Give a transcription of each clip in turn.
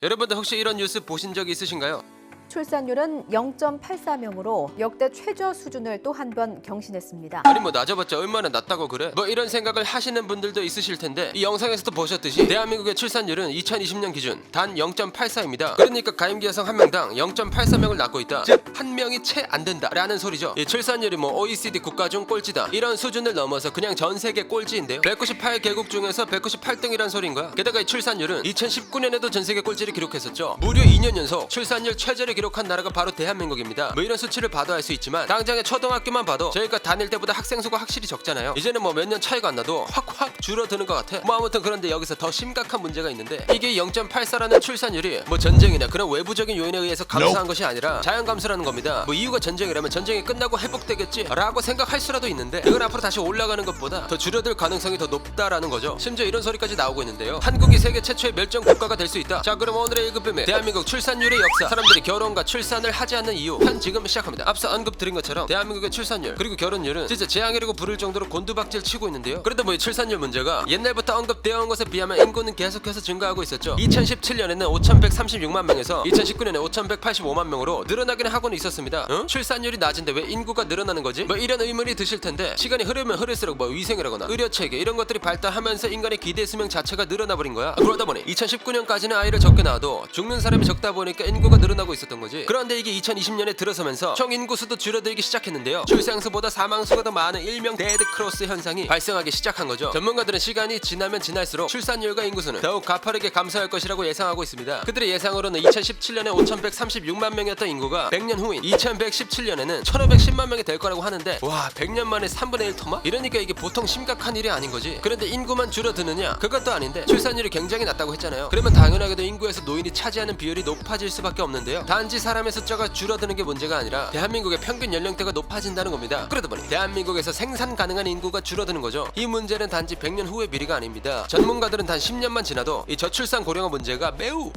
여러분들 혹시 이런 뉴스 보신 적이 있으신가요? 출산율은 0.84명으로 역대 최저 수준을 또 한 번 경신했습니다. 아니 뭐 낮아봤자 얼마나 낮다고 그래? 뭐 이런 생각을 하시는 분들도 있으실 텐데 이 영상에서도 보셨듯이 대한민국의 출산율은 2020년 기준 단 0.84입니다. 그러니까 가임기 여성 한 명당 0.84명을 낳고 있다. 즉 한 명이 채 안 된다 라는 소리죠. 이 출산율이 뭐 OECD 국가 중 꼴찌다 이런 수준을 넘어서 그냥 전 세계 꼴찌인데요. 198개국 중에서 198등이란 소린 거야. 게다가 이 출산율은 2019년에도 전 세계 꼴찌를 기록했었죠. 무려 2년 연속 출산율 최저를 기록한 나라가 바로 대한민국입니다. 뭐 이런 수치를 봐도 알 수 있지만 당장의 초등학교만 봐도 저희가 다닐 때보다 학생 수가 확실히 적잖아요. 이제는 뭐 몇 년 차이가 안 나도 확 줄어드는 것 같아. 뭐 아무튼 그런데 여기서 더 심각한 문제가 있는데 이게 0.84라는 출산율이 뭐 전쟁이나 그런 외부적인 요인에 의해서 감소한 것이 아니라 자연 감소라는 겁니다. 뭐 이유가 전쟁이라면 전쟁이 끝나고 회복되겠지 라고 생각할 수라도 있는데 이건 앞으로 다시 올라가는 것보다 더 줄어들 가능성이 더 높다라는 거죠. 심지어 이런 소리까지 나오고 있는데요. 한국이 세계 최초의 멸종 국가가 될 수 있다. 자 그럼 오늘의 1급 대한민국 출산율의 역사, 사람들이 결혼과 출산을 하지 않는 이유 현 지금 시작합니다. 앞서 언급드린 것처럼 대한민국의 출산율 그리고 결혼율은 진짜 재앙이라고 부를 정도로 곤두박질 치고 있는데요. 그래도 뭐 이 출산율 문제가 옛날부터 언급되어 온 것에 비하면 인구는 계속해서 증가하고 있었죠. 2017년에는 5,136만 명에서 2019년에 5,185만 명으로 늘어나기는 하고는 있었습니다. 응? 출산율이 낮은데 왜 인구가 늘어나는 거지? 뭐 이런 의문이 드실 텐데 시간이 흐르면 흐를수록 뭐 위생이라거나 의료체계 이런 것들이 발달하면서 인간의 기대 수명 자체가 늘어나 버린 거야. 그러다 보니 2019년까지는 아이를 적게 낳아도 죽는 사람이 적다 보니까 인구가 늘어나고 있었던 거지. 그런데 이게 2020년에 들어서면서 총 인구수도 줄어들기 시작했는데요. 출생수보다 사망수가 더 많은 일명 데드크로스 현상이 발생하기 시작한 거죠. 전문가들은 시간이 지나면 지날수록 출산율과 인구수는 더욱 가파르게 감소할 것이라고 예상하고 있습니다. 그들의 예상으로는 2017년에 5,136만 명이었던 인구가 100년 후인 2117년에는 1,510만 명이 될 거라고 하는데 와 100년 만에 3분의 1 토막? 이러니까 이게 보통 심각한 일이 아닌 거지. 그런데 인구만 줄어드느냐? 그것도 아닌데 출산율이 굉장히 낮다고 했잖아요. 그러면 당연하게도 인구에서 노인이 차지하는 비율이 높아질 수밖에 없는데요. 단지 사람의 숫자가 줄어드는 게 문제가 아니라 대한민국의 평균 연령대가 높아진다는 겁니다. 그러다 보니 대한민국에서 생산 가능한 인구가 줄어드는 거죠. 이 문제는 단지 100년 후의 미래가 아닙니다. 전문가들은 단 10년만 지나도 이 저출산 고령화 문제가 매우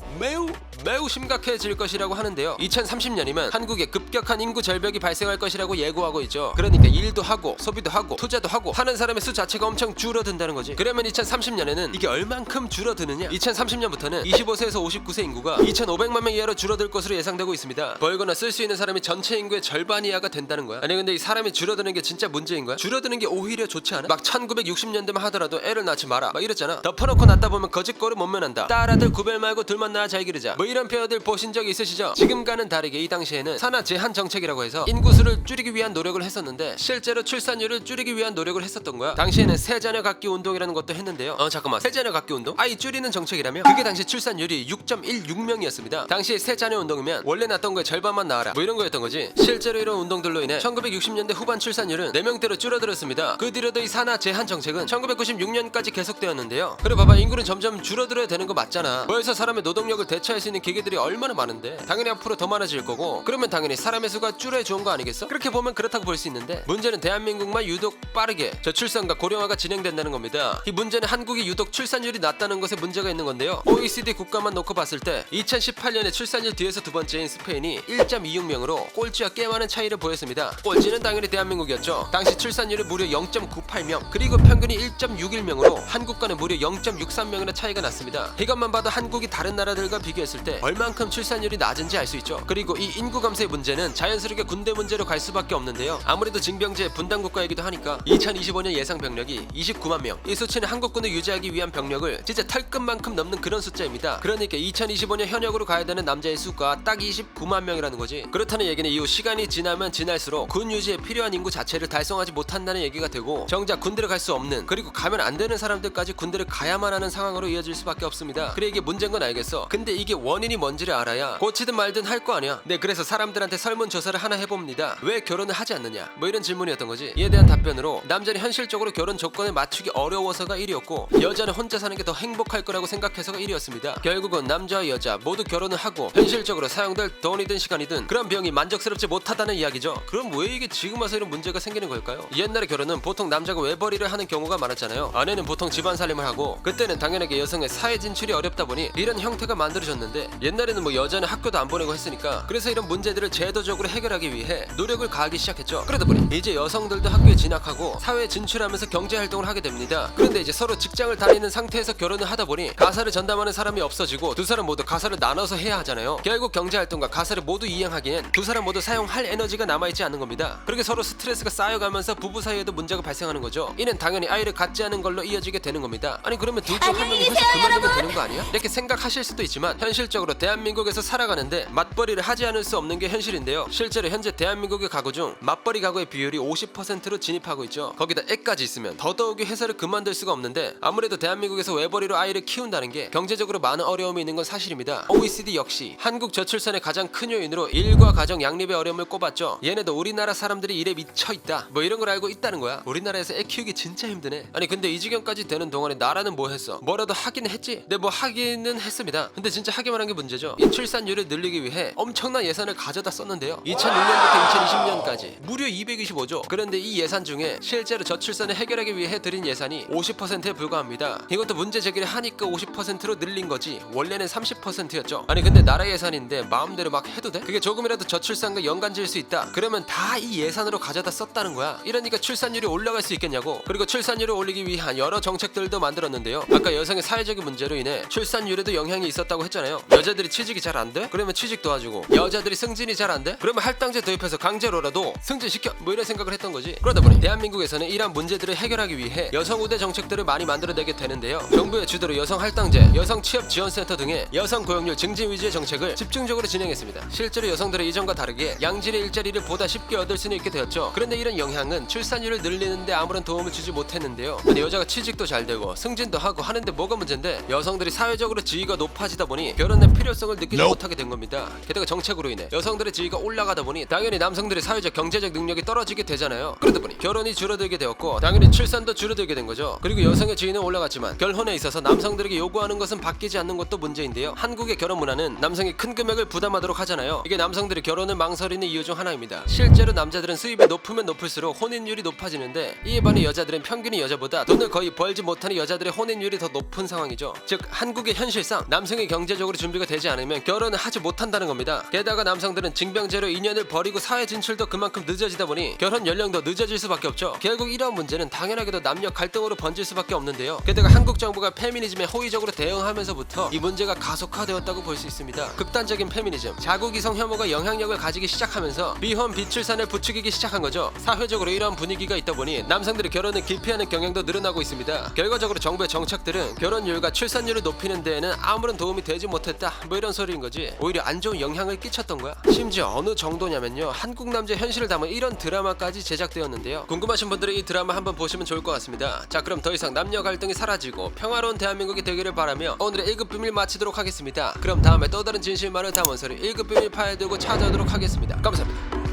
심각해질 것이라고 하는데요. 2030년이면 한국에 급격한 인구 절벽이 발생할 것이라고 예고하고 있죠. 그러니까 일도 하고 소비도 하고 투자도 하고 하는 사람의 수 자체가 엄청 줄어든다는 거지. 그러면 2030년에는 이게 얼만큼 줄어드느냐? 2030년부터는 25세에서 59세 인구가 2,500만 명 이하로 줄어들 것으로 예상되고 있습니다. 벌거나 쓸 수 있는 사람이 전체 인구의 절반 이하가 된다는 거야. 아니 근데 이 사람이 줄어드는 게 진짜 문제인 거야? 줄어드는 게 오히려 좋지 않아? 막 1960년대만 하더라도 애를 낳지 마라 막 이랬잖아. 덮어놓고 낳다 보면 거짓거를 못 면한다. 딸아들 구별 말고 둘만 낳아 잘 기르자. 뭐 이런 표현들 보신 적 있으시죠? 지금과는 다르게 이 당시에는 산하 제한 정책이라고 해서 인구수를 줄이기 위한 노력을 했었는데 실제로 출산율을 줄이기 위한 노력을 했었던 거야. 당시에는 세자녀 갖기 운동이라는 것도 했는데요. 잠깐만, 세자녀 갖기 운동? 아이 줄이는 정책이라며? 그게 당시 출산율이 6.16명이었습니다. 당시 세자녀 운동이면 원래 낳던 거에 절반만 낳아라 뭐 이런 거였던 거지. 실제로 이런 운동들로 인해 1960년대 후반 출산율은 4명대로 줄어들었습니다. 그 뒤로도 이 산하 제한 정책은 1996년까지 계속되었는데요. 그래 봐봐, 인구는 점점 줄어들어야 되는 거 맞잖아. 벌써 사람의 노동력을 대체할 수 있는 기계들이 얼마나 많은데 당연히 앞으로 더 많아질 거고, 그러면 당연히 사람의 수가 줄어야 좋은 거 아니겠어? 그렇게 보면 그렇다고 볼 수 있는데 문제는 대한민국만 유독 빠르게 저출산과 고령화가 진행된다는 겁니다. 이 문제는 한국이 유독 출산율이 낮다는 것에 문제가 있는 건데요. OECD 국가만 놓고 봤을 때 2018년에 출산율 뒤에서 두 번째인 스페인이 1.26명으로 꼴찌와 꽤 많은 차이를 보였습니다. 꼴찌는 당연히 대한민국이었죠. 당시 출산율이 무려 0.98명, 그리고 평균이 1.61명으로 한국과는 무려 0.63명이나 차이가 났습니다. 이것만 봐도 한국이 다른 나라들과 비교했을 때 얼만큼 출산율이 낮은지 알 수 있죠. 그리고 이 인구 감소의 문제는 자연스럽게 군대 문제로 갈 수밖에 없는데요. 아무래도 징병제 분단 국가이기도 하니까 2025년 예상 병력이 29만 명. 이 수치는 한국군을 유지하기 위한 병력을 진짜 털끝만큼 넘는 그런 숫자입니다. 그러니까 2025년 현역으로 가야 되는 남자의 수가 딱 29만 명이라는 거지. 그렇다는 얘기는 이후 시간이 지나면 지날수록 군 유지에 필요한 인구 자체를 달성하지 못한다는 얘기가 되고, 정작 군대를 갈 수 없는, 그리고 가면 안 되는 사람들까지 군대를 가야만 하는 상황으로 이어질 수밖에 없습니다. 그래 이게 문제인 건 알겠어. 근데 이게 원인이 뭔지를 알아야 고치든 말든 할 거 아니야. 네, 그래서 사람들한테 설문조사를 하나 해봅니다. 왜 결혼을 하지 않느냐? 뭐 이런 질문이었던 거지. 이에 대한 답변으로 남자는 현실적으로 결혼 조건을 맞추기 어려워서가 1위였고 여자는 혼자 사는 게 더 행복할 거라고 생각해서가 1위였습니다. 결국은 남자와 여자 모두 결혼을 하고 현실적으로 사용 걱정될 돈이든 시간이든 그런 비용이 만족스럽지 못하다는 이야기죠. 그럼 왜 이게 지금 와서 이런 문제가 생기는 걸까요? 옛날의 결혼은 보통 남자가 외벌이를 하는 경우가 많았잖아요. 아내는 보통 집안 살림을 하고 그때는 당연하게 여성의 사회 진출이 어렵다 보니 이런 형태가 만들어졌는데 옛날에는 뭐 여자는 학교도 안 보내고 했으니까 그래서 이런 문제들을 제도적으로 해결하기 위해 노력을 가하기 시작했죠. 그러다 보니 이제 여성들도 학교에 진학하고 사회에 진출하면서 경제 활동을 하게 됩니다. 그런데 이제 서로 직장을 다니는 상태에서 결혼을 하다 보니 가사를 전담하는 사람이 없어지고 두 사람 모두 가사를 나눠서 해야 하잖아요. 결국 경제 활동과 가사를 모두 이행하기엔 두 사람 모두 사용할 에너지가 남아있지 않는 겁니다. 그렇게 서로 스트레스가 쌓여가면서 부부 사이에도 문제가 발생하는 거죠. 이는 당연히 아이를 갖지 않은 걸로 이어지게 되는 겁니다. 아니 그러면 둘 중 한 명이 회사 그만두면 되는 거 아니야? 이렇게 생각하실 수도 있지만 현실적으로 대한민국에서 살아가는데 맞벌이를 하지 않을 수 없는 게 현실인데요. 실제로 현재 대한민국의 가구 중 맞벌이 가구의 비율이 50%로 진입하고 있죠. 거기다 애까지 있으면 더더욱이 회사를 그만둘 수가 없는데 아무래도 대한민국에서 외벌이로 아이를 키운다는 게 경제적으로 많은 어려움이 있는 건 사실입니다. OECD 역시 한국 저출산의 가장 큰 요인으로 일과 가정 양립의 어려움을 꼽았죠. 얘네도 우리나라 사람들이 일에 미쳐있다 뭐 이런 걸 알고 있다는 거야. 우리나라에서 애 키우기 진짜 힘드네. 아니 근데 이 지경까지 되는 동안에 나라는 뭐 했어? 뭐라도 하긴 했지. 네 뭐 하기는 했습니다. 근데 진짜 하기만 한 게 문제죠. 이 출산율을 늘리기 위해 엄청난 예산을 가져다 썼는데요. 2006년부터 2020년까지 무려 225조. 그런데 이 예산 중에 실제로 저출산을 해결하기 위해 들인 예산이 50%에 불과합니다. 이것도 문제 제기를 하니까 50%로 늘린 거지 원래는 30%였죠. 아니 근데 나라 예산인데 마음대로 막 해도 돼? 그게 조금이라도 저출산과 연관 지을 수 있다 그러면 다 이 예산으로 가져다 썼다는 거야. 이러니까 출산율이 올라갈 수 있겠냐고. 그리고 출산율을 올리기 위한 여러 정책들도 만들었는데요. 아까 여성의 사회적인 문제로 인해 출산율에도 영향이 있었다고 했잖아요. 여자들이 취직이 잘 안 돼? 그러면 취직 도와주고 여자들이 승진이 잘 안 돼? 그러면 할당제 도입해서 강제로라도 승진시켜 뭐 이런 생각을 했던 거지. 그러다 보니 대한민국에서는 이러한 문제들을 해결하기 위해 여성 우대 정책들을 많이 만들어내게 되는데요. 정부의 주도로 여성 할당제, 여성 취업 지원센터 등의 여성 고용률 증진 위주의 정책을 집중적으로 진행했습니다. 실제로 여성들의 이전과 다르게 양질의 일자리를 보다 쉽게 얻을 수는 있게 되었죠. 그런데 이런 영향은 출산율을 늘리는데 아무런 도움을 주지 못했는데요. 근데 여자가 취직도 잘 되고 승진도 하고 하는데 뭐가 문제인데 여성들이 사회적으로 지위가 높아지다 보니 결혼의 필요성을 느끼지 못하게 된 겁니다. 게다가 정책으로 인해 여성들의 지위가 올라가다 보니 당연히 남성들의 사회적 경제적 능력이 떨어지게 되잖아요. 그러다 보니 결혼이 줄어들게 되었고 당연히 출산도 줄어들게 된 거죠. 그리고 여성의 지위는 올라갔지만 결혼에 있어서 남성들에게 요구하는 것은 바뀌지 않는 것도 문제인데요. 한국의 결혼 문화는 남성이 큰 금액을 부담하도록 하잖아요. 이게 남성들이 결혼을 망설이는 이유 중 하나입니다. 실제로 남자들은 수입이 높으면 높을수록 혼인율이 높아지는데 이에 반해 여자들은 평균이 여자보다 돈을 거의 벌지 못하는 여자들의 혼인율이 더 높은 상황이죠. 즉 한국의 현실상 남성이 경제적으로 준비가 되지 않으면 결혼을 하지 못한다는 겁니다. 게다가 남성들은 징병제로 인연을 버리고 사회 진출도 그만큼 늦어지다 보니 결혼 연령도 늦어질 수밖에 없죠. 결국 이러한 문제는 당연하게도 남녀 갈등으로 번질 수밖에 없는데요. 게다가 한국 정부가 페미니즘에 호의적으로 대응하면서부터 이 문제가 가속화되었다고 볼 수 있습니다. 극단적인 페미니즘, 자국 이성 혐오가 영향력을 가지기 시작하면서 미혼 비출산을 부추기기 시작한 거죠. 사회적으로 이러한 분위기가 있다 보니 남성들이 결혼을 기피하는 경향도 늘어나고 있습니다. 결과적으로 정부의 정책들은 결혼율과 출산율을 높이는 데에는 아무런 도움이 되지 못했다 뭐 이런 소리인 거지. 오히려 안 좋은 영향을 끼쳤던 거야. 심지어 어느 정도냐면요. 한국 남자의 현실을 담은 이런 드라마까지 제작되었는데요. 궁금하신 분들은 이 드라마 한번 보시면 좋을 것 같습니다. 자 그럼 더 이상 남녀 갈등이 사라지고 평화로운 대한민국이 되기를 바라며 오늘의 1급 비밀 마치도록 하겠습니다. 그럼 다음에 또 다른 진실만을 담은 소리 1급 비밀 파일 들고 찾아오도록 하겠습니다. 감사합니다.